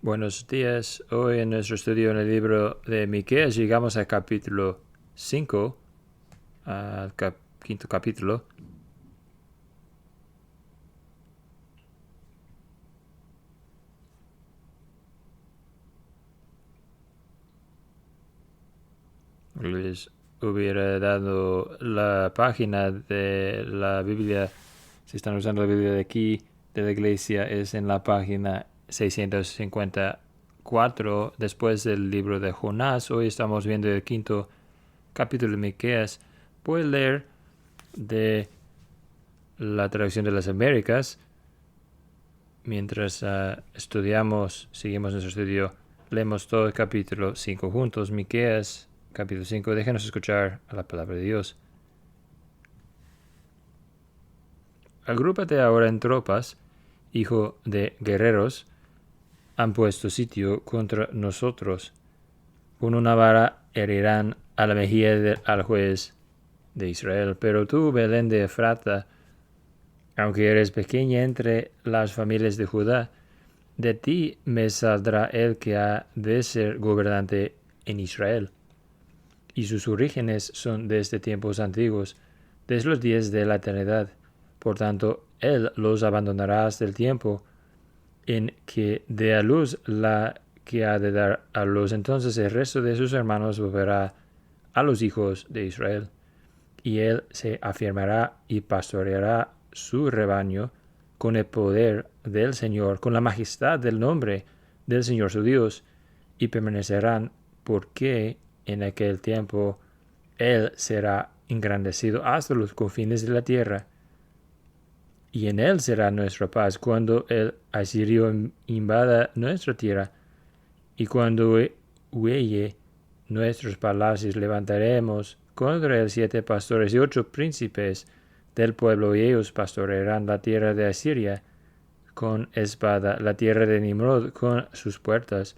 Buenos días. Hoy en nuestro estudio en el libro de Miqueas llegamos al capítulo 5, al quinto capítulo. Les hubiera dado la página de la Biblia, si están usando la Biblia de aquí, de la iglesia, es en la página 654, después del libro de Jonás. Hoy estamos viendo el quinto capítulo de Miqueas. Voy a leer de la traducción de las Américas. Mientras seguimos nuestro estudio, leemos todo el capítulo 5 juntos. Miqueas, capítulo 5. Déjenos escuchar a la palabra de Dios. Agrúpate ahora en tropas, hijo de guerreros, han puesto sitio contra nosotros. Con una vara herirán a la mejilla al juez de Israel. Pero tú, Belén de Efrata, aunque eres pequeña entre las familias de Judá, de ti me saldrá el que ha de ser gobernante en Israel. Y sus orígenes son desde tiempos antiguos, desde los días de la eternidad. Por tanto, él los abandonará hasta el tiempo en que dé a luz la que ha de dar a luz. Entonces el resto de sus hermanos volverá a los hijos de Israel. Y él se afirmará y pastoreará su rebaño con el poder del Señor, con la majestad del nombre del Señor su Dios, y permanecerán porque en aquel tiempo él será engrandecido hasta los confines de la tierra. Y en él será nuestra paz cuando el asirio invada nuestra tierra, y cuando huelle nuestros palacios levantaremos contra él 7 pastores y 8 príncipes del pueblo, y ellos pastorearán la tierra de Asiria con espada, la tierra de Nimrod con sus puertas.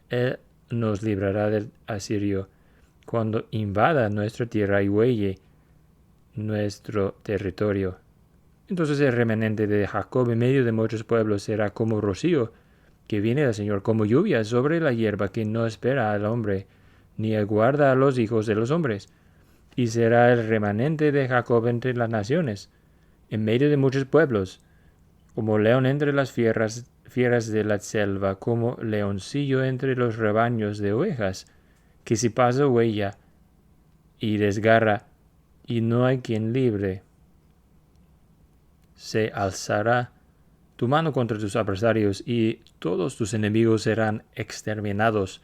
Él nos librará del asirio cuando invada nuestra tierra y huelle nuestro territorio. Entonces el remanente de Jacob en medio de muchos pueblos será como rocío que viene del Señor, como lluvia sobre la hierba que no espera al hombre, ni aguarda a los hijos de los hombres. Y será el remanente de Jacob entre las naciones, en medio de muchos pueblos, como león entre las fieras de la selva, como leoncillo entre los rebaños de ovejas, que si pasa huella y desgarra, y no hay quien libre. Se alzará tu mano contra tus adversarios, y todos tus enemigos serán exterminados.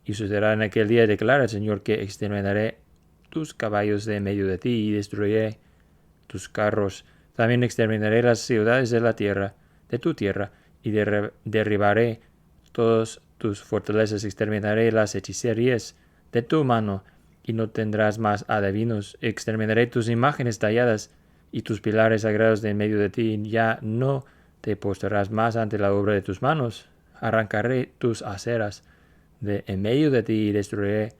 Y sucederá en aquel día, declara el Señor, que exterminaré tus caballos de en medio de ti, y destruiré tus carros. También exterminaré las ciudades de la tierra, de tu tierra, y derribaré todas tus fortalezas. Exterminaré las hechicerías de tu mano, y no tendrás más adivinos. Exterminaré tus imágenes talladas y tus pilares sagrados de en medio de ti. Ya no te postrarás más ante la obra de tus manos. Arrancaré tus aceras de en medio de ti y destruiré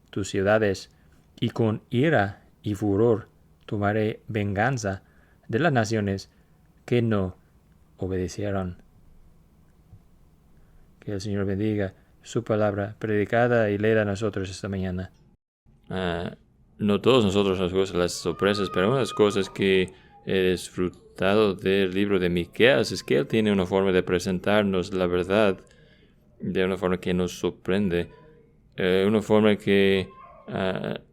tus ciudades. Y con ira y furor tomaré venganza de las naciones que no obedecieron. Que el Señor bendiga su palabra predicada y leída a nosotros esta mañana. No todos nosotros nos gustan las sorpresas, pero una de las cosas que he disfrutado del libro de Miqueas es que él tiene una forma de presentarnos la verdad de una forma que nos sorprende, una forma que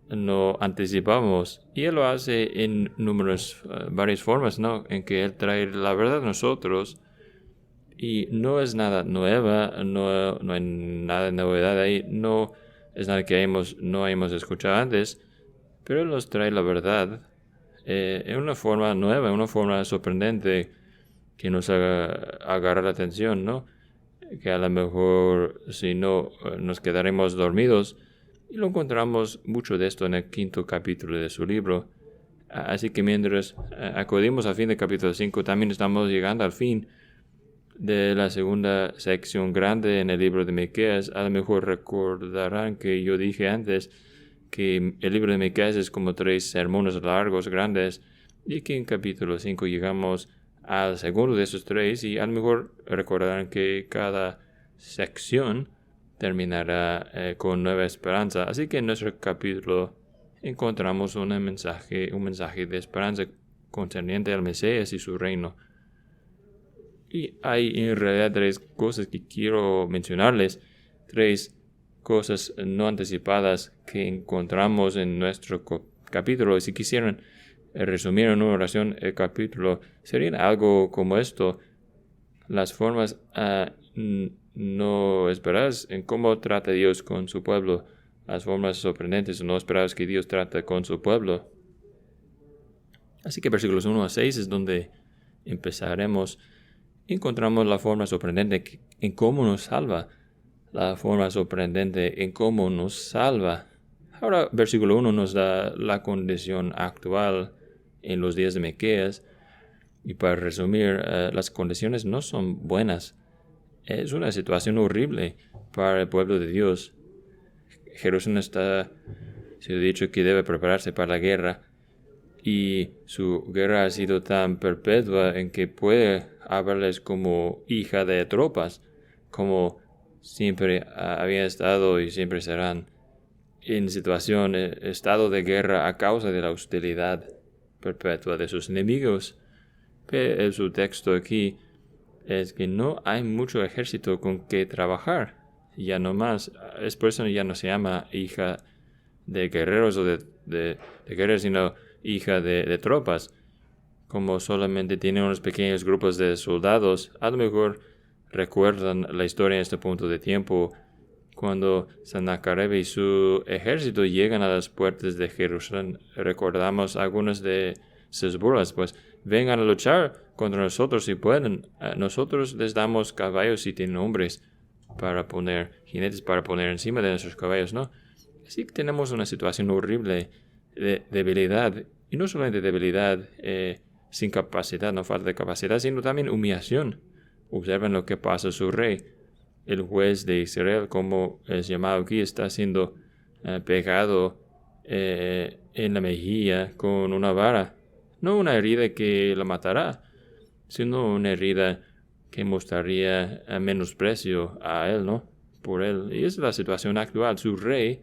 no anticipamos, y él lo hace en varias formas, ¿no? En que él trae la verdad a nosotros, y no es nada nueva, no hay nada de novedad ahí, no es nada que no hayamos escuchado antes, pero él nos trae la verdad en una forma nueva, en una forma sorprendente que nos haga agarrar la atención, ¿no? Que a lo mejor si no nos quedaremos dormidos, y lo encontramos mucho de esto en el quinto capítulo de su libro. Así que mientras acudimos al fin del capítulo 5, también estamos llegando al fin de la segunda sección grande en el libro de Miqueas. A lo mejor recordarán que yo dije antes que el libro de Miqueas es como 3 sermones largos, grandes, y que en capítulo 5 llegamos al segundo de esos 3, y a lo mejor recordarán que cada sección terminará con nueva esperanza. Así que en nuestro capítulo encontramos un mensaje de esperanza concerniente al Mesías y su reino. Y hay en realidad 3 cosas que quiero mencionarles, 3 cosas no anticipadas que encontramos en nuestro capítulo. Y si quisieran resumir en una oración el capítulo, serían algo como esto: las formas no esperadas en cómo trata Dios con su pueblo, las formas sorprendentes no esperadas que Dios trata con su pueblo. Así que versículos 1 a 6 es donde empezaremos. Encontramos la forma sorprendente en cómo nos salva. La forma sorprendente en cómo nos salva. Ahora, versículo 1 nos da la condición actual en los días de Miqueas. Y para resumir, las condiciones no son buenas. Es una situación horrible para el pueblo de Dios. Jerusalén ha sido dicho que debe prepararse para la guerra. Y su guerra ha sido tan perpetua en que puede hablarles como hija de tropas, como siempre habían estado y siempre serán en estado de guerra a causa de la hostilidad perpetua de sus enemigos. Pero su texto aquí es que no hay mucho ejército con que trabajar. Ya no más, es por eso ya no se llama hija de guerreros o de guerreros, sino hija de tropas. Como solamente tiene unos pequeños grupos de soldados, a lo mejor recuerdan la historia en este punto de tiempo, cuando Sennacherib y su ejército llegan a las puertas de Jerusalén. Recordamos algunas de sus burlas: pues vengan a luchar contra nosotros si pueden. Nosotros les damos caballos si tienen hombres jinetes para poner encima de nuestros caballos, ¿no? Así que tenemos una situación horrible de debilidad, y no solamente debilidad sin capacidad, no falta de capacidad, sino también humillación. Observen lo que pasa a su rey. El juez de Israel, como es llamado aquí, está siendo pegado en la mejilla con una vara. No una herida que lo matará, sino una herida que mostraría menosprecio a él, ¿no? Por él. Y es la situación actual. Su rey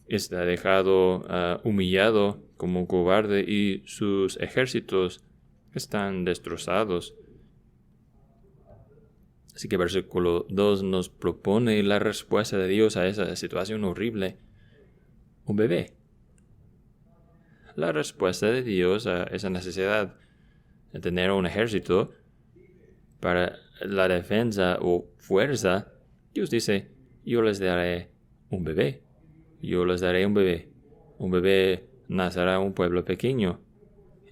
está dejado humillado como un cobarde y sus ejércitos están destrozados. Así que versículo 2 nos propone la respuesta de Dios a esa situación horrible: un bebé. La respuesta de Dios a esa necesidad de tener un ejército para la defensa o fuerza, Dios dice: yo les daré un bebé. Yo les daré un bebé. Un bebé nacerá en un pueblo pequeño.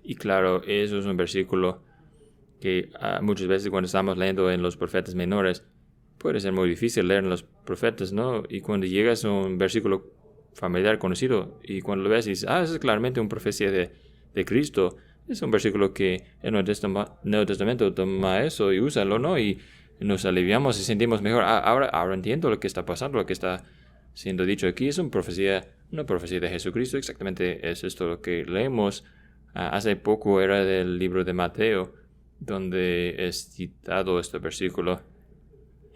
Y claro, eso es un versículo que muchas veces cuando estamos leyendo en los profetas menores, puede ser muy difícil leer en los profetas, ¿no? Y cuando llegas a un versículo familiar, conocido, y cuando lo ves y dices: eso es claramente una profecía de Cristo, es un versículo que en el Nuevo Testamento toma eso y úsalo, ¿no? Y nos aliviamos y sentimos mejor. Ahora entiendo lo que está pasando, lo que está siendo dicho aquí. Es una profecía de Jesucristo. Exactamente es esto lo que leemos. Hace poco era del libro de Mateo, donde es citado este versículo.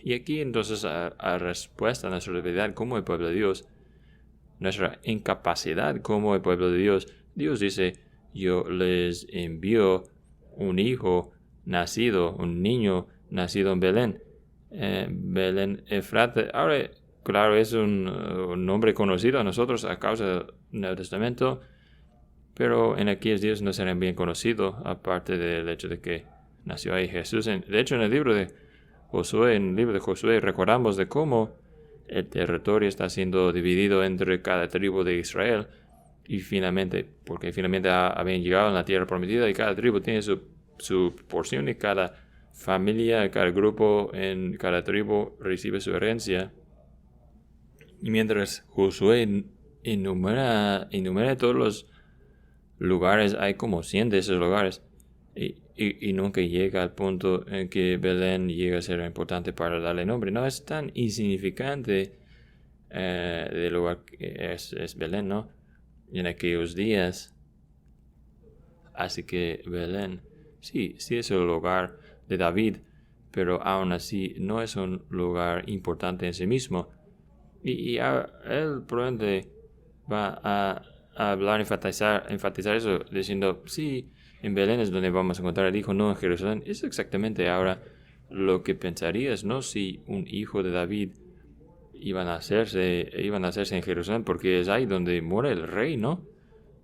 Y aquí entonces a respuesta a nuestra debilidad como el pueblo de Dios, nuestra incapacidad como el pueblo de Dios, Dios dice: yo les envío un hijo nacido, un niño nacido en Belén. Belén Efrata. Ahora, claro, es un nombre conocido a nosotros a causa del Nuevo Testamento, pero en aquellos días no serán bien conocidos, aparte del hecho de que nació ahí Jesús. De hecho, en el libro de Josué, recordamos de cómo el territorio está siendo dividido entre cada tribu de Israel, y porque finalmente habían llegado a la tierra prometida, y cada tribu tiene su porción, y cada familia, cada grupo en cada tribu recibe su herencia. Y mientras Josué enumera todos los lugares, hay como 100 de esos lugares, y nunca llega al punto en que Belén llega a ser importante para darle nombre. No es tan insignificante del lugar que es Belén, ¿no? En aquellos días. Así que Belén, sí es el hogar de David, pero aún así no es un lugar importante en sí mismo. Y él probablemente va a hablar, enfatizar eso, diciendo, sí, en Belén es donde vamos a encontrar al hijo, no en Jerusalén. Es exactamente ahora lo que pensarías, ¿no? Si un hijo de David iba a nacerse en Jerusalén, porque es ahí donde muere el rey, ¿no?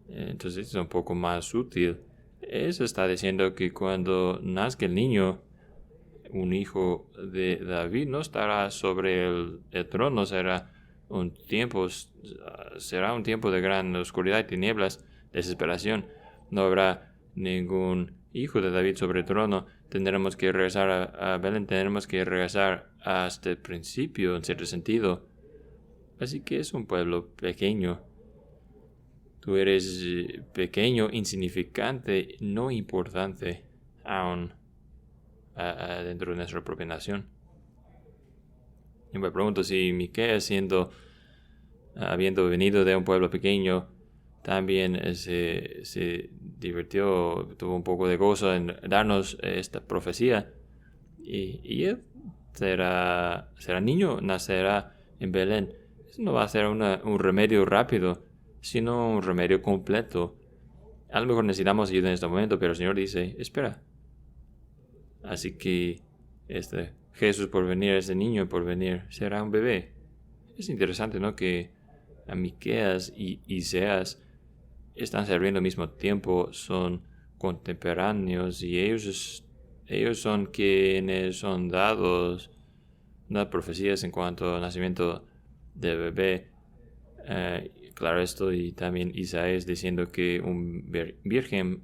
Entonces es un poco más útil. Eso está diciendo que cuando nazca el niño, un hijo de David no estará sobre el trono, será un tiempo de gran oscuridad y tinieblas, desesperación. No habrá ningún hijo de David sobre el trono. Tendremos que regresar a Belén, tendremos que regresar hasta el principio, en cierto sentido. Así que es un pueblo pequeño. Tú eres pequeño, insignificante, no importante aún dentro de nuestra propia nación. Y me pregunto si Miqueas, habiendo venido de un pueblo pequeño, también se divirtió, tuvo un poco de gozo en darnos esta profecía. Y él será niño, nacerá en Belén. Eso no va a ser un remedio rápido, sino un remedio completo. A lo mejor necesitamos ayuda en este momento, pero el Señor dice, espera. Así que Jesús por venir, ese niño por venir, será un bebé. Es interesante, ¿no? Que a Miqueas y Isaías están sirviendo al mismo tiempo, son contemporáneos y ellos son quienes son dados unas profecías en cuanto al nacimiento del bebé. Claro, esto, y también Isaías diciendo que un virgen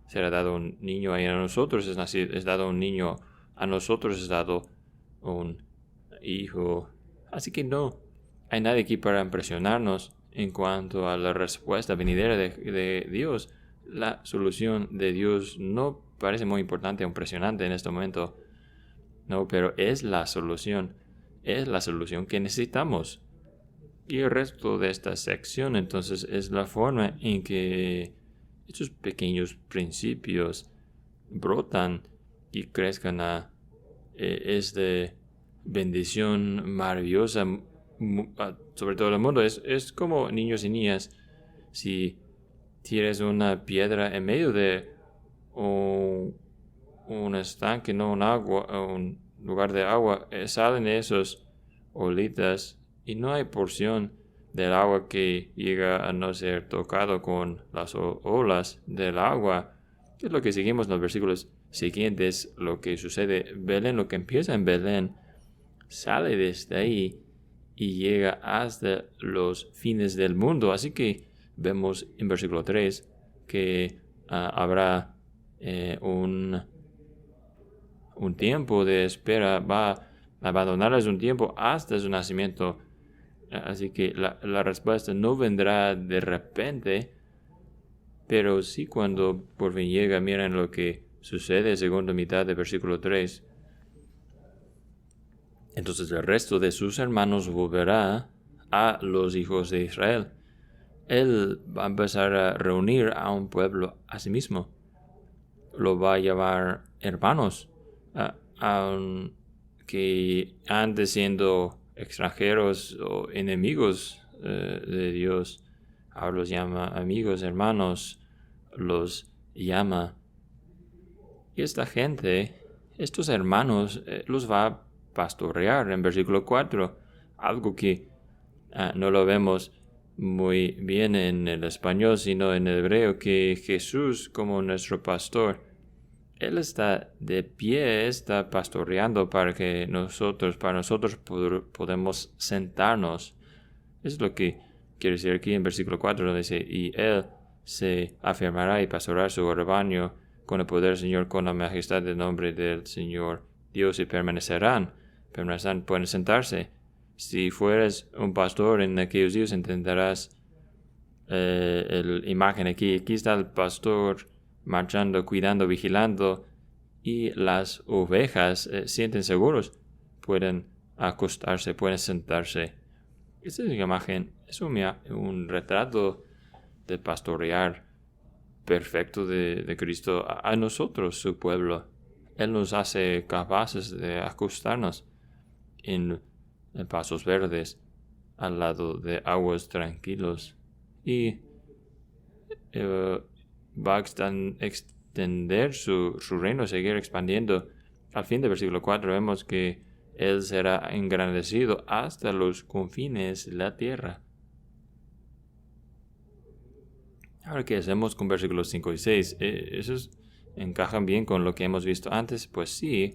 será dado un niño, y a nosotros es dado un niño, a nosotros es dado un hijo. Así que no hay nadie aquí para impresionarnos en cuanto a la respuesta venidera de Dios. La solución de Dios no parece muy importante o impresionante en este momento, no, pero es la solución que necesitamos. Y el resto de esta sección entonces es la forma en que estos pequeños principios brotan y crezcan a esta bendición maravillosa sobre todo el mundo. Es como niños y niñas. Si tienes una piedra en medio de un estanque, no un lugar de agua, salen esos olitas y no hay porción del agua que llega a no ser tocado con las olas del agua. Es lo que seguimos en los versículos siguientes, lo que sucede. Belén, lo que empieza en Belén, sale desde ahí y llega hasta los fines del mundo. Así que vemos en versículo 3 que habrá un tiempo de espera, va a abandonarles un tiempo hasta su nacimiento. Así que la respuesta no vendrá de repente, pero sí cuando por fin llega. Miren lo que sucede, segunda mitad del versículo 3. Entonces el resto de sus hermanos volverá a los hijos de Israel. Él va a empezar a reunir a un pueblo a sí mismo. Lo va a llamar hermanos, que antes siendo extranjeros o enemigos de Dios, ahora los llama amigos, hermanos, los llama. Y esta gente, estos hermanos, los va a pastorear en versículo 4, algo que no lo vemos muy bien en el español, sino en el hebreo, que Jesús como nuestro pastor, Él está de pie, está pastoreando para nosotros podemos sentarnos. Es lo que quiere decir aquí en versículo 4, donde dice, y Él se afirmará y pastoreará su rebaño con el poder del Señor, con la majestad del nombre del Señor Dios, y permanecerán, pueden sentarse. Si fueres un pastor en aquellos días, entenderás la imagen aquí. Aquí está el pastor marchando, cuidando, vigilando, y las ovejas sienten seguros. Pueden acostarse, pueden sentarse. Esta es una imagen, es un retrato de pastorear perfecto de Cristo a nosotros, su pueblo. Él nos hace capaces de ajustarnos en pasos verdes al lado de aguas tranquilos y va a extender su reino, seguir expandiendo. Al fin del versículo 4 vemos que Él será engrandecido hasta los confines de la tierra. Ahora, ¿qué hacemos con versículos 5 y 6? ¿Esos encajan bien con lo que hemos visto antes? Pues sí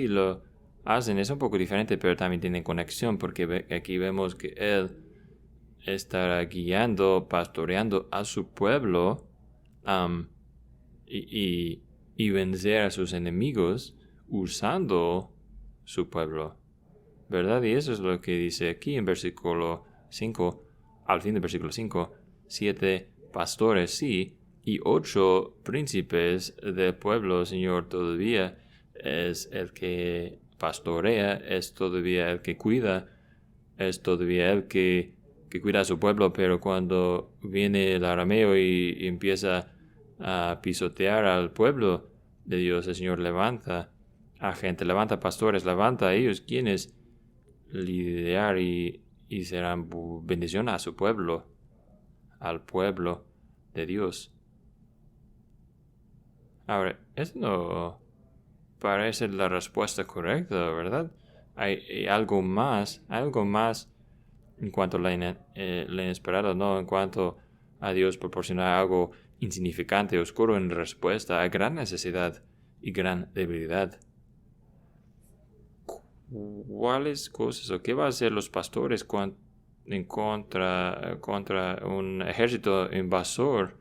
lo hacen. Es un poco diferente, pero también tienen conexión, porque aquí vemos que Él estará guiando, pastoreando a su pueblo y vencer a sus enemigos usando su pueblo, ¿verdad? Y eso es lo que dice aquí en versículo 5, al fin del versículo 5, 7 pastores, sí, y 8 príncipes del pueblo, Señor, todavía es el que pastorea, es todavía el que cuida, es todavía el que cuida a su pueblo, pero cuando viene el arameo y empieza a pisotear al pueblo de Dios, el Señor levanta a gente, levanta pastores, levanta a ellos quienes lidiar y serán bendición a su pueblo, al pueblo de Dios. Ahora, eso no parece la respuesta correcta, ¿verdad? Hay algo más en cuanto a la inesperada, no en cuanto a Dios proporcionar algo insignificante, oscuro en respuesta a gran necesidad y gran debilidad. ¿Cuáles cosas o qué va a hacer los pastores contra un ejército invasor?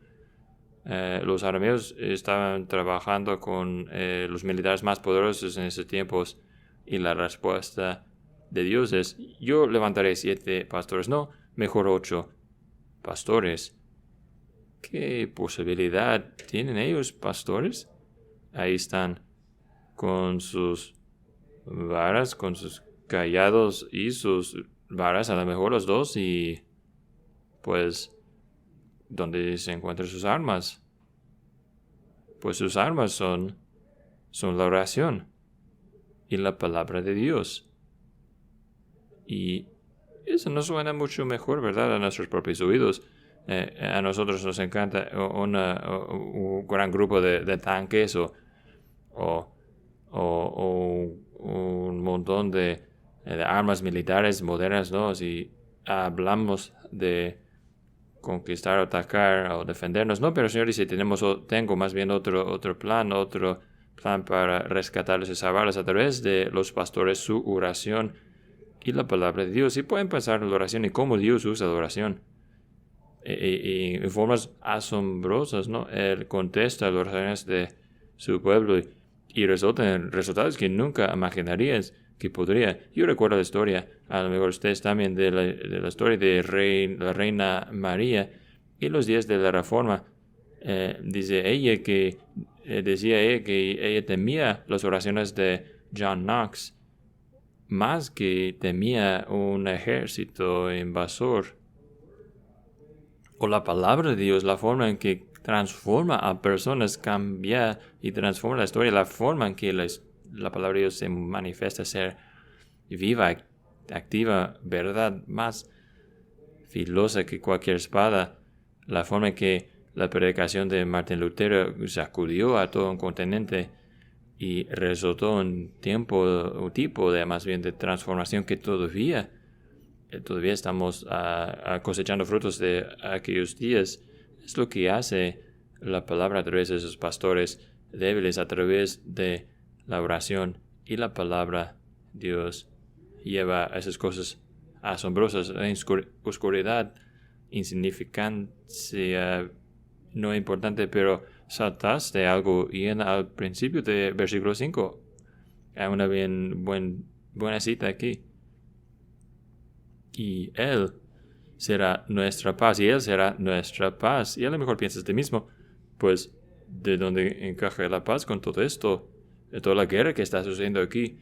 Los arameos estaban trabajando con los militares más poderosos en esos tiempos y la respuesta de Dios es: yo levantaré 7 pastores, no, mejor 8 pastores. ¿Qué posibilidad tienen ellos, pastores? Ahí están con sus varas, con sus callados y sus varas, a lo mejor los dos, y pues ¿dónde se encuentran sus armas? Pues sus armas son la oración y la palabra de Dios. Y eso nos suena mucho mejor, ¿verdad? A nuestros propios oídos. A nosotros nos encanta un gran grupo de tanques o un montón de armas militares modernas, ¿no? Si hablamos de conquistar, atacar o defendernos, no, pero el Señor dice, tengo más bien otro plan para rescatarlos y salvarlos a través de los pastores, su oración y la palabra de Dios. Y pueden pensar en la oración y cómo Dios usa la oración y en formas asombrosas, ¿no? Él contesta las oraciones de su pueblo y resulta en resultados que nunca imaginarías que podría. Yo recuerdo la historia, a lo mejor ustedes también, de la historia de la reina María y los días de la Reforma. Decía ella que ella temía las oraciones de John Knox más que temía un ejército invasor. O la palabra de Dios, la forma en que transforma a personas, cambia y transforma la historia, la forma en que la palabra de Dios se manifiesta ser viva, activa, verdad, más filosa que cualquier espada, la forma en que la predicación de Martín Lutero sacudió a todo un continente y resultó un tipo de más bien de transformación que todavía estamos cosechando frutos de aquellos días. Es lo que hace la palabra a través de esos pastores débiles, a través de la oración y la palabra. Dios lleva a esas cosas asombrosas, en oscuridad, insignificancia, no importante, pero saltaste algo y al principio de versículo 5 hay una buena cita aquí. Y Él será nuestra paz, y Él será nuestra paz. Y a lo mejor piensas de mismo, pues, ¿de dónde encaja la paz con todo esto? De toda la guerra que está sucediendo aquí.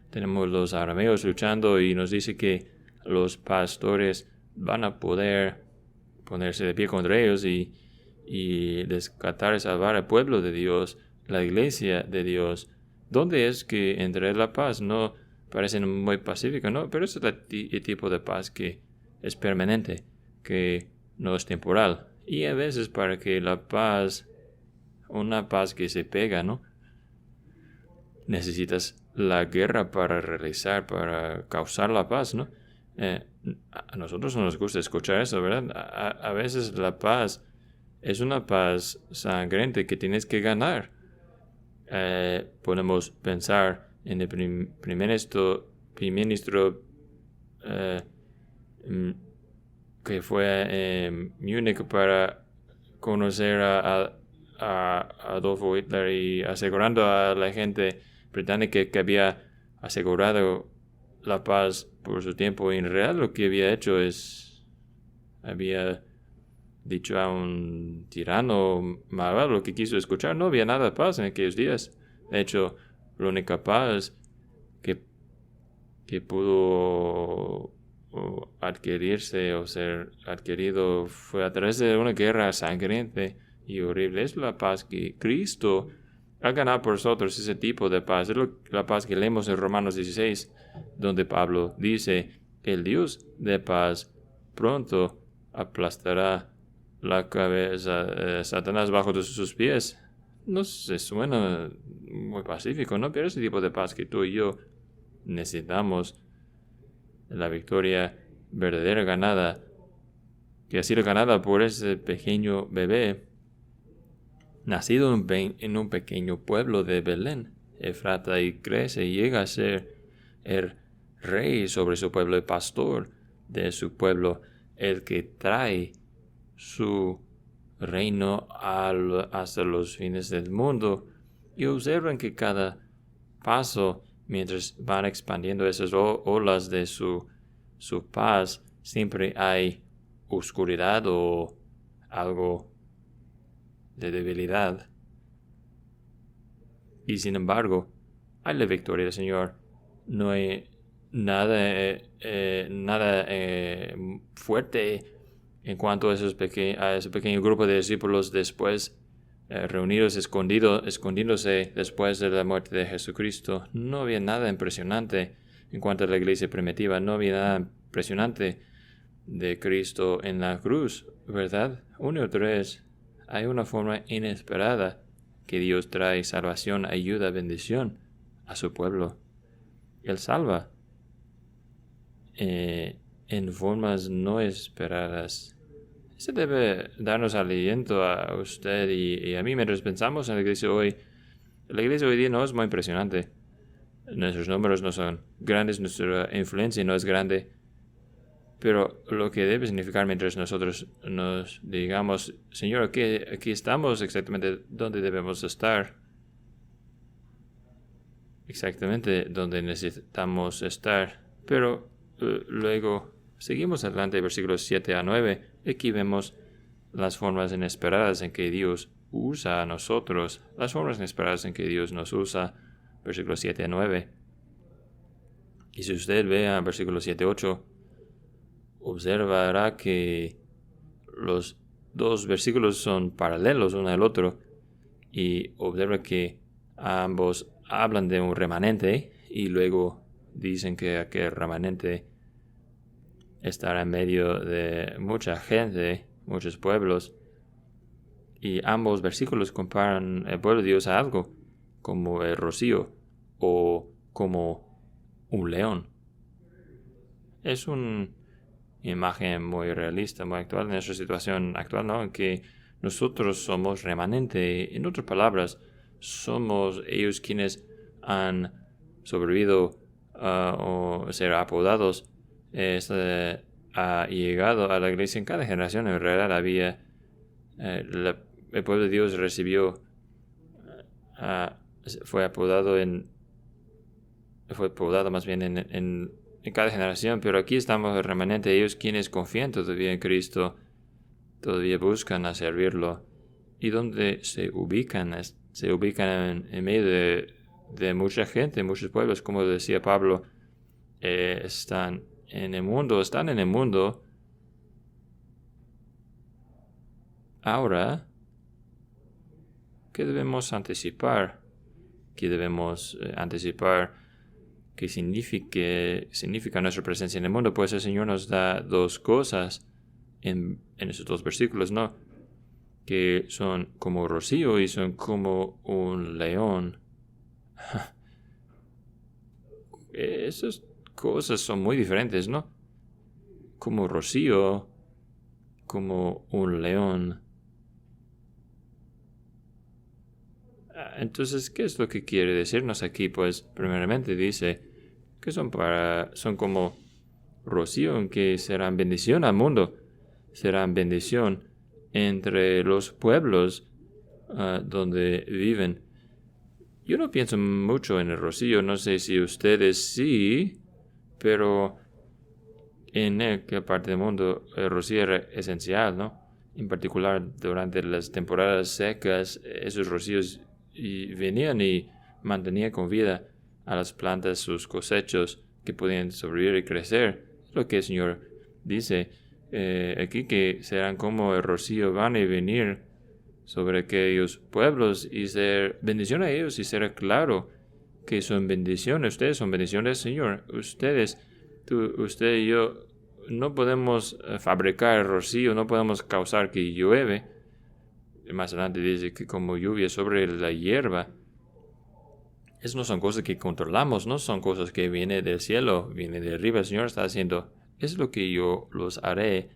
Tenemos los arameos luchando y nos dice que los pastores van a poder ponerse de pie contra ellos y rescatar y salvar al pueblo de Dios. la iglesia de Dios, ¿dónde es que entre la paz? No parece muy pacífico, ¿no? Pero es el tipo de paz que es permanente, que no es temporal. Y a veces para que la paz, una paz que se pega, ¿no? Necesitas la guerra para realizar, para causar la paz, ¿no? A nosotros no nos gusta escuchar eso, ¿verdad? A veces la paz es una paz sangrienta que tienes que ganar. Podemos pensar en el primer ministro que fue en Múnich para conocer a Adolfo Hitler y asegurando a la gente británica que había asegurado la paz por su tiempo. En realidad lo que había hecho había dicho a un tirano malvado lo que quiso escuchar. No había nada de paz en aquellos días. De hecho, la única paz que pudo adquirirse o ser adquirido fue a través de una guerra sangrienta y horrible. Es la paz que Cristo ha ganado por nosotros, ese tipo de paz. Es la paz que leemos en Romanos 16, donde Pablo dice que el Dios de paz pronto aplastará la cabeza de Satanás bajo de sus pies. No se suena muy pacífico, ¿no? Pero ese tipo de paz que tú y yo necesitamos, la victoria verdadera ganada, que ha sido ganada por ese pequeño bebé, nacido en un pequeño pueblo de Belén, Efrata, y crece y llega a ser el rey sobre su pueblo, el pastor de su pueblo, el que trae su reino hasta los fines del mundo. Y observan que cada paso, mientras van expandiendo esas olas de su paz, siempre hay oscuridad o algo de debilidad. Y sin embargo, hay la victoria del Señor. No hay nada fuerte en cuanto a ese pequeño grupo de discípulos después reunidos, escondiéndose después de la muerte de Jesucristo. No había nada impresionante en cuanto a la iglesia primitiva. No había nada impresionante de Cristo en la cruz, ¿verdad? 1 y 3. Hay una forma inesperada que Dios trae salvación, ayuda, bendición a su pueblo. Él salva en formas no esperadas. Eso debe darnos aliento a usted y a mí mientras pensamos en la iglesia hoy. La iglesia hoy día no es muy impresionante. Nuestros números no son grandes, nuestra influencia no es grande. Pero lo que debe significar mientras nosotros nos digamos, Señor, aquí estamos exactamente donde debemos estar. Exactamente donde necesitamos estar. Pero luego seguimos adelante, versículos 7 a 9. Aquí vemos las formas inesperadas en que Dios usa a nosotros. Las formas inesperadas en que Dios nos usa. Versículos 7 a 9. Y si usted ve a versículos 7 a 8, observará que los dos versículos son paralelos uno al otro. Y observa que ambos hablan de un remanente y luego dicen que aquel remanente estará en medio de mucha gente, muchos pueblos. Y ambos versículos comparan el pueblo de Dios a algo, como el rocío o como un león. Es una imagen muy realista, muy actual en nuestra situación actual, ¿no? En que nosotros somos remanente. En otras palabras, somos ellos quienes han sobrevivido o ser apodados. Ha llegado a la iglesia en cada generación. En realidad había el pueblo de Dios recibió fue apodado más bien en cada generación, pero aquí estamos el remanente, ellos quienes confían todavía en Cristo, todavía buscan a servirlo. ¿Y dónde se ubican? Se ubican en medio de mucha gente, muchos pueblos, como decía Pablo, están en el mundo. Ahora ¿Qué debemos anticipar? ¿Qué debemos anticipar que significa nuestra presencia en el mundo? Pues el Señor nos da dos cosas en esos dos versículos, ¿no? Que son como rocío y son como un león. Esas cosas son muy diferentes, ¿no? Como rocío, como un león. Entonces, ¿qué es lo que quiere decirnos aquí? Pues, primeramente dice que son como rocío, en que serán bendición al mundo, serán bendición entre los pueblos donde viven. Yo no pienso mucho en el rocío, no sé si ustedes sí, pero en aquella parte del mundo el rocío era esencial, ¿no? En particular durante las temporadas secas, esos rocíos venían y mantenían con vida a las plantas, sus cosechos, que podían sobrevivir y crecer. Lo que el Señor dice aquí, que serán como el rocío, van a venir sobre aquellos pueblos y ser bendición a ellos, y será claro que son bendiciones. Ustedes son bendiciones del Señor. Usted y yo no podemos fabricar rocío, no podemos causar que llueve. Más adelante dice que como lluvia sobre la hierba. Eso no son cosas que controlamos, no son cosas que vienen del cielo, vienen de arriba. El Señor está haciendo, es lo que yo los haré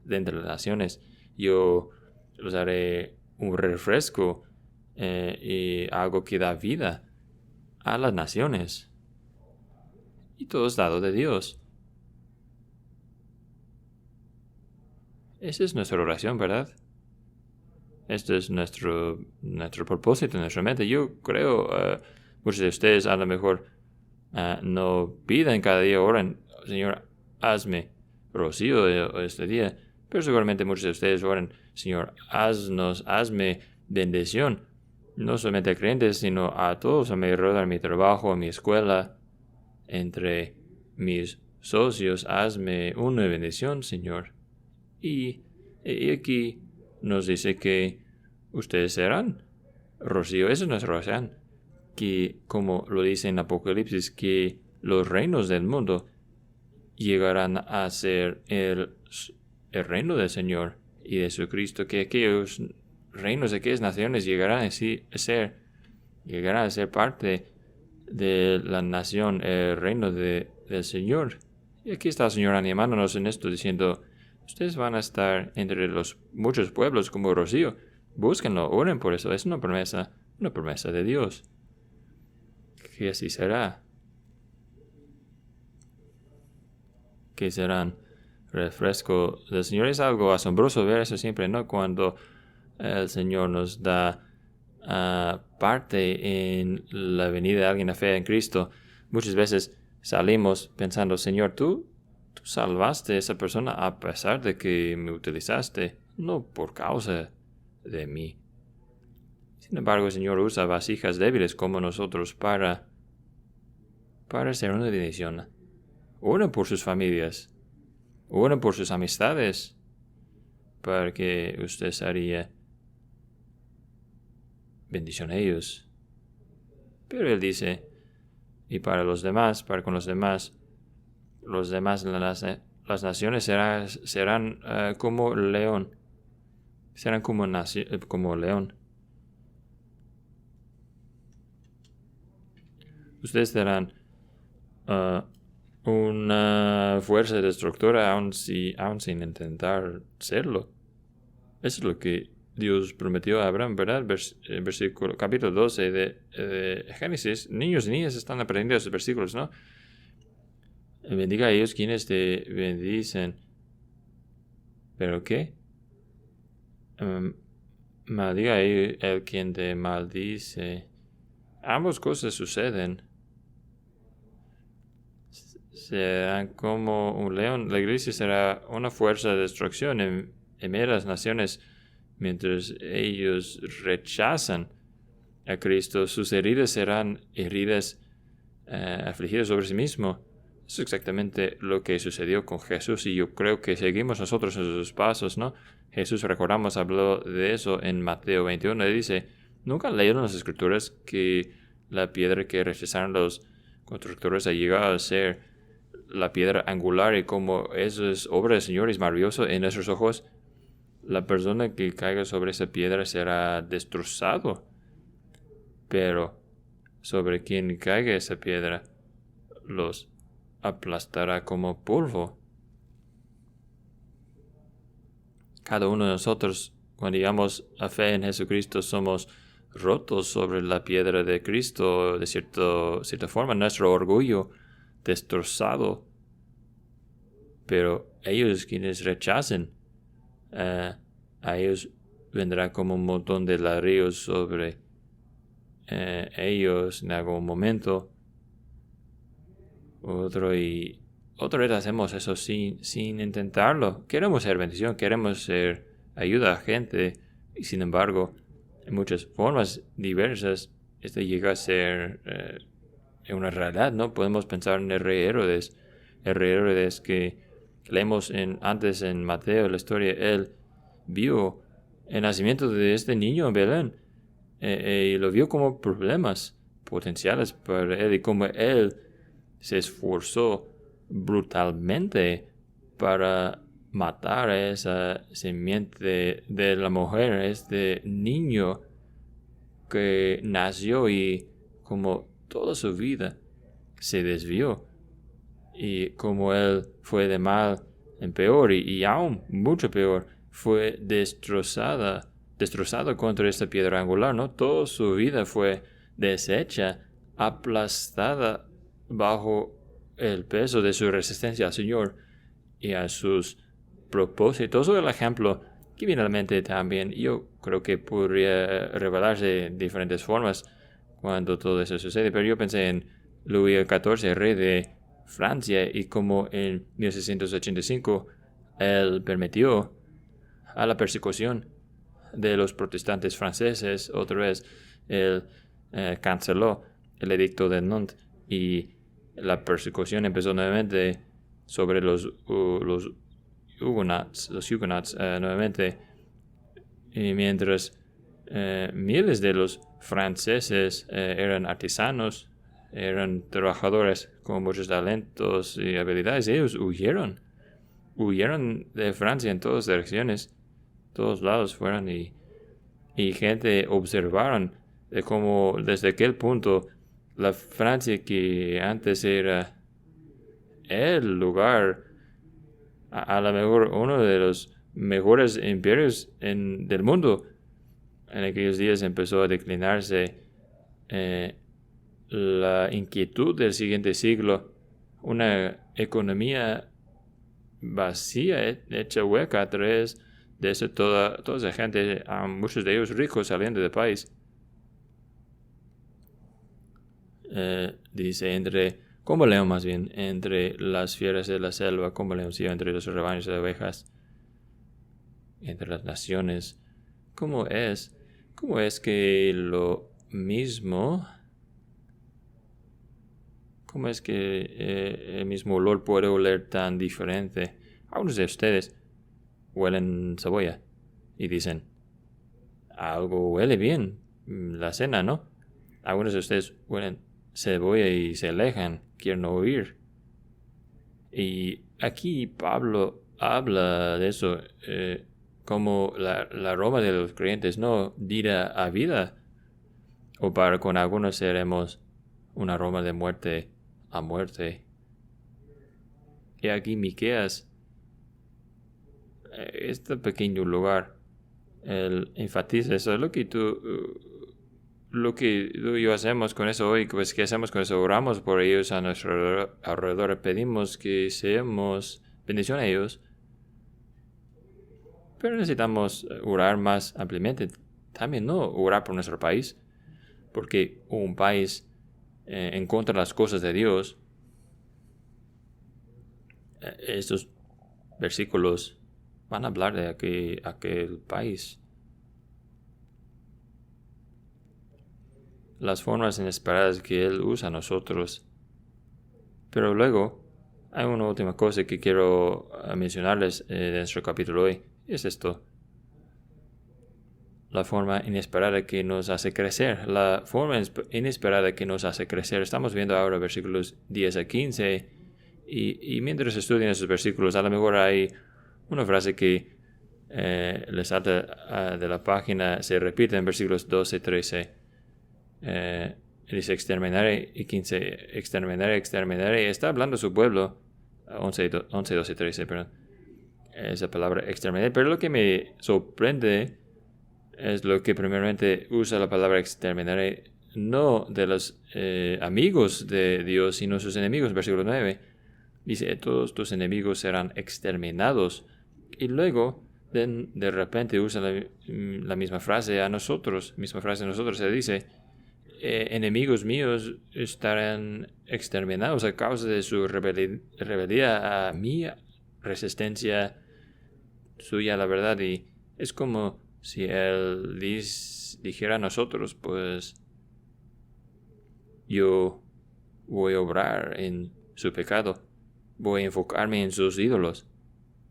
de entre las naciones. Yo los haré un refresco y algo que da vida a las naciones. Y todo es dado de Dios. Esa es nuestra oración, ¿verdad? Este es nuestro propósito, nuestra mente. Yo creo, muchos de ustedes a lo mejor no pidan cada día, oran, Señor, hazme rocío este día. Pero seguramente muchos de ustedes oran, Señor, hazme bendición. No solamente a creyentes, sino a todos a mi alrededor, a mi trabajo, a mi escuela, entre mis socios, hazme una bendición, Señor. Y aquí nos dice que ustedes serán rocío. Eso es nuestra oración. Que, como lo dice en Apocalipsis, que los reinos del mundo llegarán a ser el reino del Señor y de su Cristo, que aquellos reinos de aquellas naciones llegarán a ser parte de la nación, el reino del Señor. Y aquí está el Señor animándonos en esto, diciendo, ustedes van a estar entre los muchos pueblos como rocío. Búsquenlo, oren por eso. Es una promesa de Dios. Que así será. Que serán refresco del Señor. Es algo asombroso ver eso siempre, ¿no? Cuando el Señor nos da parte en la venida de alguien a fe en Cristo. Muchas veces salimos pensando, Señor, tú salvaste a esa persona a pesar de que me utilizaste, no por causa de mí. Sin embargo, el Señor usa vasijas débiles como nosotros para ser una bendición. Oren por sus familias, oren por sus amistades, para que usted haría bendición a ellos. Pero Él dice, y para los demás, las naciones serán como león. Serán como león. Ustedes serán una fuerza destructora aún sin intentar serlo. Eso es lo que Dios prometió a Abraham, ¿verdad? Capítulo 12 de Génesis. Niños y niñas están aprendiendo esos versículos, ¿no? Bendiga a ellos quienes te bendicen. ¿Pero qué? Maldiga a el quien te maldice. Ambas cosas suceden. Serán como un león. La iglesia será una fuerza de destrucción en medio de las naciones. Mientras ellos rechazan a Cristo, sus heridas serán heridas afligidas sobre sí mismo. Eso es exactamente lo que sucedió con Jesús, y yo creo que seguimos nosotros en sus pasos, ¿no? Jesús, recordamos, habló de eso en Mateo 21, y dice, ¿Nunca leyeron las escrituras que la piedra que rechazaron los constructores ha llegado a ser la piedra angular y como eso es obra del Señor, es maravilloso en nuestros ojos? La persona que caiga sobre esa piedra será destrozado, pero sobre quien caiga esa piedra los aplastará como polvo. Cada uno de nosotros, cuando llegamos a fe en Jesucristo, somos rotos sobre la piedra de Cristo, de cierta forma, nuestro orgullo destrozado. Pero ellos quienes rechacen, a ellos vendrá como un montón de ladrillos sobre ellos en algún momento. Otra vez hacemos eso sin intentarlo. Queremos ser bendición, queremos ser ayuda a gente, y sin embargo, en muchas formas diversas, esto llega a ser una realidad, ¿no? Podemos pensar en el rey Herodes que leemos antes en Mateo, la historia. Él vio el nacimiento de este niño en Belén y lo vio como problemas potenciales para él, y como él se esforzó brutalmente para matar a esa simiente de la mujer, este niño que nació y como toda su vida se desvió, y como él fue de mal en peor y aún mucho peor, fue destrozado contra esta piedra angular, ¿no? Toda su vida fue deshecha, aplastada bajo el peso de su resistencia al Señor y a sus propósitos. O el ejemplo que viene a la mente también, yo creo que podría revelarse de diferentes formas cuando todo eso sucede, pero yo pensé en Luis XIV, rey de Francia, y como en 1685 él permitió a la persecución de los protestantes franceses. Otra vez él canceló el edicto de Nantes y la persecución empezó nuevamente sobre los Hugonots nuevamente, y mientras miles de los franceses eran artesanos, eran trabajadores con muchos talentos y habilidades, ellos huyeron de Francia en todas direcciones, todos lados fueron, y gente observaron de cómo desde aquel punto la Francia, que antes era el lugar, a lo mejor uno de los mejores imperios del mundo, en aquellos días empezó a declinarse. La inquietud del siguiente siglo, una economía vacía, hecha hueca a través de eso, toda esa gente, muchos de ellos ricos saliendo del país. Dice, ¿cómo leo más bien? Entre las fieras de la selva, ¿cómo leo? Sí, entre los rebaños de ovejas, entre las naciones. ¿Cómo es que lo mismo? ¿Cómo es que el mismo olor puede oler tan diferente? Algunos de ustedes huelen cebolla y dicen, algo huele bien, la cena, ¿no? Algunos de ustedes huelen cebolla y se alejan, quieren oír. Y aquí Pablo habla de eso, como la aroma de los creyentes no dirá a vida, o para con algunos seremos un aroma de muerte a muerte. Y aquí Miqueas, este pequeño lugar, él enfatiza eso. Lo que tú y yo hacemos con eso hoy, pues ¿qué hacemos con eso? Oramos por ellos a nuestro alrededor, pedimos que seamos bendición a ellos, pero necesitamos orar más ampliamente. También no orar por nuestro país, porque un país en contra de las cosas de Dios, estos versículos van a hablar de aquel país. Las formas inesperadas que Él usa a nosotros. Pero luego hay una última cosa que quiero mencionarles de nuestro capítulo hoy. Es esto. la forma inesperada que nos hace crecer. La forma inesperada que nos hace crecer. Estamos viendo ahora versículos 10 a 15. Y mientras estudian esos versículos, a lo mejor hay una frase que les salta de la página, se repite en versículos 12 y 13. Dice exterminaré, y 15, exterminaré. Está hablando su pueblo. 11, 12 y 13, perdón. Esa palabra exterminaré. Pero lo que me sorprende es lo que primeramente usa la palabra exterminaré, no de los amigos de Dios, sino sus enemigos. Versículo 9 dice, todos tus enemigos serán exterminados. Y luego, de repente usa la misma frase a nosotros. Se dice, enemigos míos estarán exterminados a causa de su rebeldía a mi resistencia suya a la verdad. Y es como si él dijera a nosotros, pues yo voy a obrar en su pecado, voy a enfocarme en sus ídolos,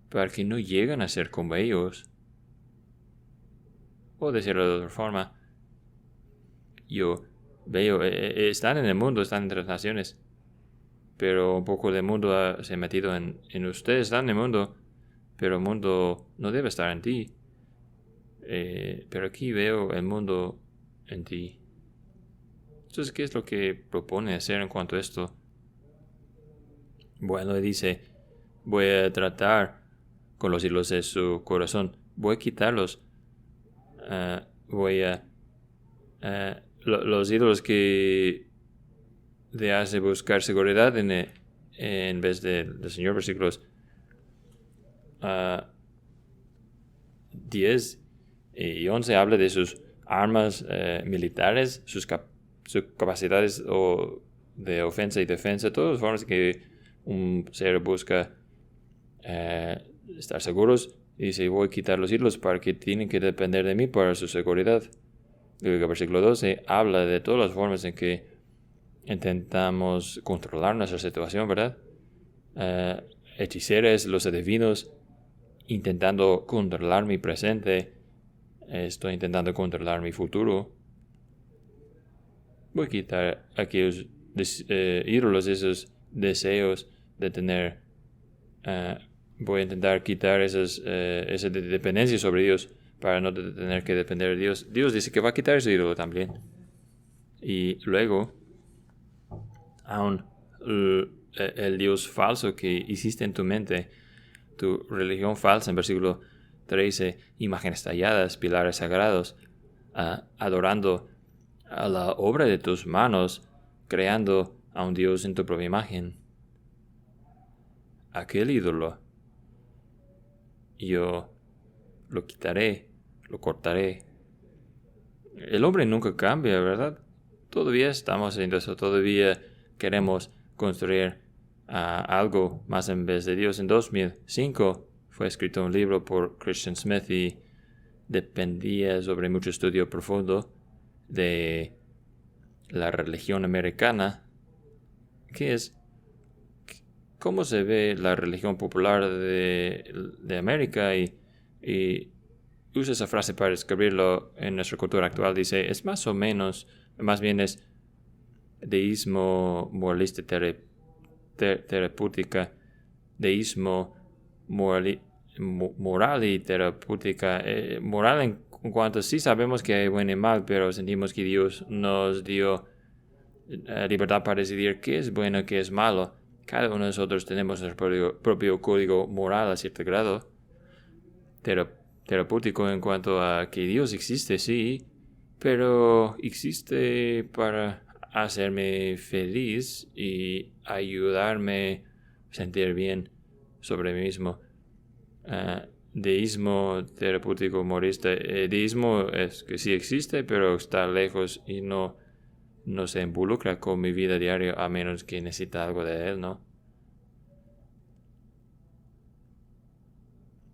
para que no lleguen a ser como ellos. O decirlo de otra forma, yo veo, están en el mundo, están entre las naciones, pero un poco del mundo se ha metido en ustedes. Están en el mundo, pero el mundo no debe estar en ti. Pero aquí veo el mundo en ti. Entonces, ¿qué es lo que propone hacer en cuanto a esto? Bueno, dice, voy a tratar con los hilos de su corazón. Voy a quitarlos. Los ídolos que te hace buscar seguridad en vez del Señor. Versículos 10 y 11 habla de sus armas militares, sus capacidades de ofensa y defensa, todas las formas que un ser busca estar seguros. Y dice, voy a quitar los ídolos para que tienen que depender de mí para su seguridad. Luego el versículo 12 habla de todas las formas en que intentamos controlar nuestra situación, ¿verdad? Hechiceres, los adivinos, intentando controlar mi presente. Estoy intentando controlar mi futuro. Voy a quitar aquellos ídolos, esos deseos de tener. Voy a intentar quitar esa dependencia sobre Dios para no tener que depender de Dios. Dios dice que va a quitar ese ídolo también. Y luego, aún el Dios falso que hiciste en tu mente, tu religión falsa, en versículo 13, imágenes talladas, pilares sagrados, adorando a la obra de tus manos, creando a un Dios en tu propia imagen. Aquel ídolo, yo lo quitaré, lo cortaré. El hombre nunca cambia, ¿verdad? Todavía estamos haciendo eso, todavía queremos construir algo más en vez de Dios. En 2005 fue escrito un libro por Christian Smith y dependía sobre mucho estudio profundo de la religión americana, que es cómo se ve la religión popular de América, y usa esa frase para describirlo en nuestra cultura actual. Dice, es más o menos, más bien es deísmo moralista terapéutica, deísmo moral y terapéutica. Moral en cuanto sí sabemos que hay bueno y mal, pero sentimos que Dios nos dio libertad para decidir qué es bueno y qué es malo. Cada uno de nosotros tenemos nuestro propio código moral a cierto grado. Terapéutico en cuanto a que Dios existe, sí, pero existe para hacerme feliz y ayudarme a sentir bien sobre mí mismo. Deísmo terapéutico morista. Deísmo es que sí existe, pero está lejos y no se involucra con mi vida diaria, a menos que necesite algo de él, ¿no?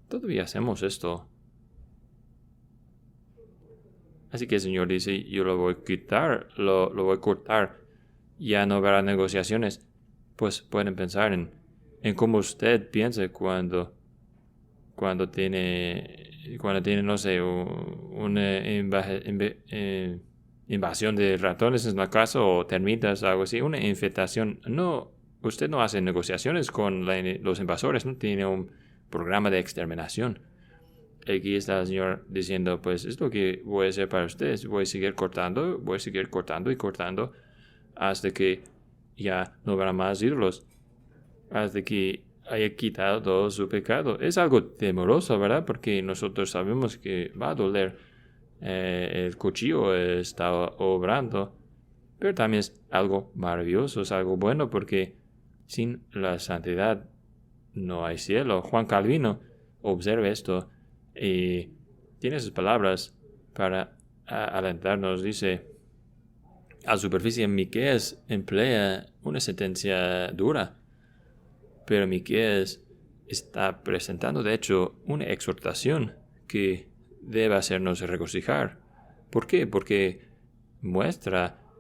Todavía hacemos esto. Así que el Señor dice, yo lo voy a quitar, lo voy a cortar. Ya no habrá negociaciones. Pues pueden pensar en cómo usted piensa cuando cuando tiene, no sé, una invasión de ratones en la casa o termitas, algo así, una infestación. No, usted no hace negociaciones con los invasores, no tiene un programa de exterminación. Aquí está el Señor diciendo, pues es lo que voy a hacer para ustedes. Voy a seguir cortando y cortando hasta que ya no habrá más ídolos. Hasta que haya quitado todo su pecado. Es algo temoroso, ¿verdad? Porque nosotros sabemos que va a doler. El cuchillo está obrando. Pero también es algo maravilloso, es algo bueno, porque sin la santidad no hay cielo. Juan Calvino observa esto y tiene sus palabras para alentarnos. Dice, a superficie Miqueas emplea una sentencia dura, pero Miqueas está presentando de hecho una exhortación que debe hacernos regocijar. ¿Por qué? Porque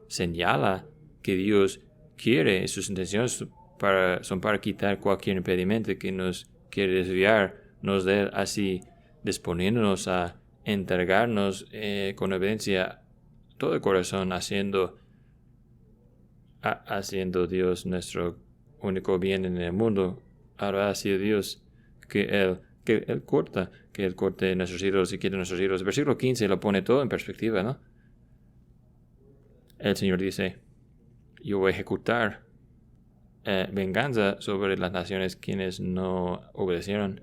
señala que Dios quiere, sus intenciones son para quitar cualquier impedimento que nos quiere desviar, nos dé así disponiéndonos a entregarnos con obediencia todo el corazón, haciendo Dios nuestro único bien en el mundo. Ahora ha sido Dios que Él corte nuestros ídolos y quite nuestros ídolos. El versículo 15 lo pone todo en perspectiva, ¿no? El Señor dice, yo voy a ejecutar venganza sobre las naciones quienes no obedecieron.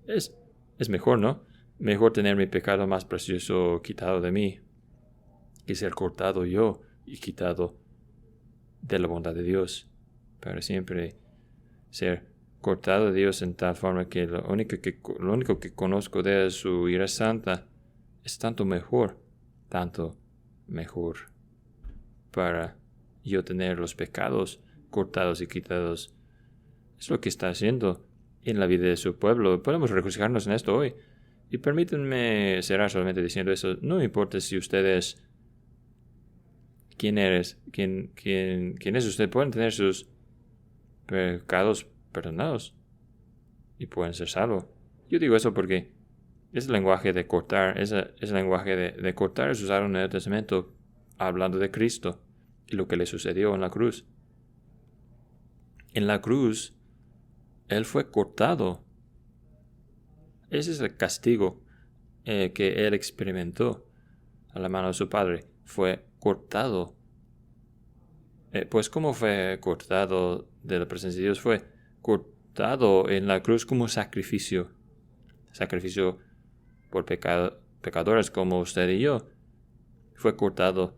Es mejor, ¿no? Mejor tener mi pecado más precioso quitado de mí que ser cortado yo y quitado de la bondad de Dios, para siempre ser cortado de Dios en tal forma que lo único que conozco de su ira santa es tanto mejor para yo tener los pecados cortados y quitados. Es lo que está haciendo en la vida de su pueblo. Podemos regocijarnos en esto hoy. Y permítanme cerrar solamente diciendo eso. No importa si ustedes quién es usted, pueden tener sus pecados perdonados y pueden ser salvos. Yo digo eso porque ese lenguaje de cortar, ese lenguaje de cortar es usado en el Nuevo Testamento hablando de Cristo y lo que le sucedió en la cruz. En la cruz, Él fue cortado. Ese es el castigo que Él experimentó a la mano de su Padre. Fue cortado. Pues ¿cómo fue cortado de la presencia de Dios? Fue cortado en la cruz como sacrificio. Sacrificio por pecadores como usted y yo. Fue cortado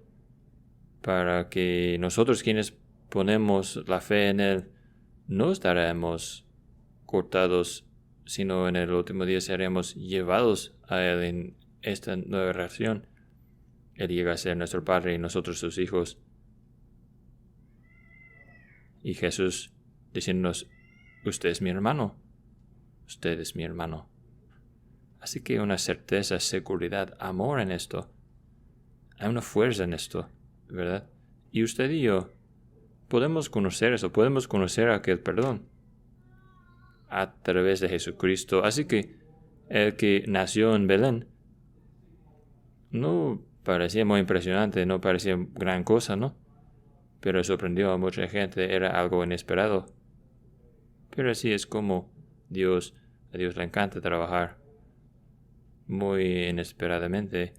para que nosotros quienes ponemos la fe en Él no estaremos cortados, sino en el último día seremos llevados a Él en esta nueva relación. Él llega a ser nuestro Padre y nosotros sus hijos. Y Jesús diciéndonos, usted es mi hermano, usted es mi hermano. Así que hay una certeza, seguridad, amor en esto. Hay una fuerza en esto, ¿verdad? Y usted y yo podemos conocer eso, podemos conocer aquel perdón a través de Jesucristo. Así que el que nació en Belén no parecía muy impresionante, no parecía gran cosa, ¿no? Pero sorprendió a mucha gente, era algo inesperado. Pero así es como a Dios le encanta trabajar. Muy inesperadamente,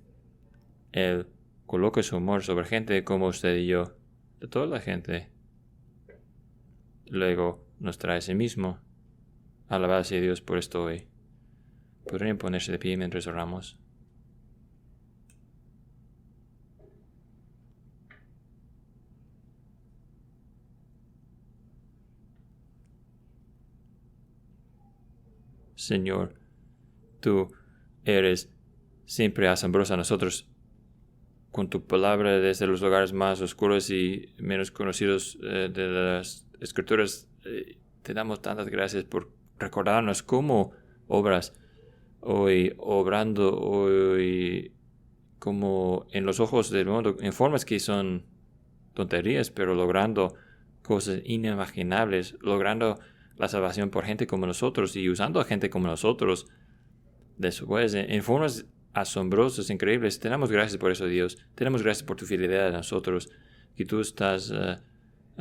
Él coloca su amor sobre gente como usted y yo, de toda la gente. Luego nos trae a sí mismo. Alabado sea Dios por esto hoy. ¿Podrían ponerse de pie mientras oramos? Señor, tú eres siempre asombroso a nosotros con tu palabra desde los lugares más oscuros y menos conocidos de las Escrituras. Te damos tantas gracias por recordarnos cómo obras hoy, obrando hoy, como en los ojos del mundo, en formas que son tonterías, pero logrando cosas inimaginables, logrando la salvación por gente como nosotros y usando a gente como nosotros después en formas asombrosas, increíbles. Te damos gracias por eso, Dios. Te damos gracias por tu fidelidad a nosotros, que tú estás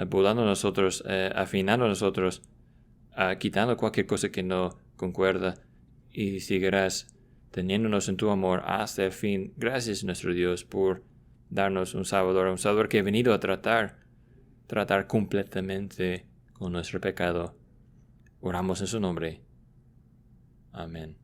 podando a nosotros, afinando a nosotros, quitando cualquier cosa que no concuerda, y seguirás teniéndonos en tu amor hasta el fin. Gracias, nuestro Dios, por darnos un Salvador que ha venido a tratar completamente con nuestro pecado. Oramos en su nombre. Amén.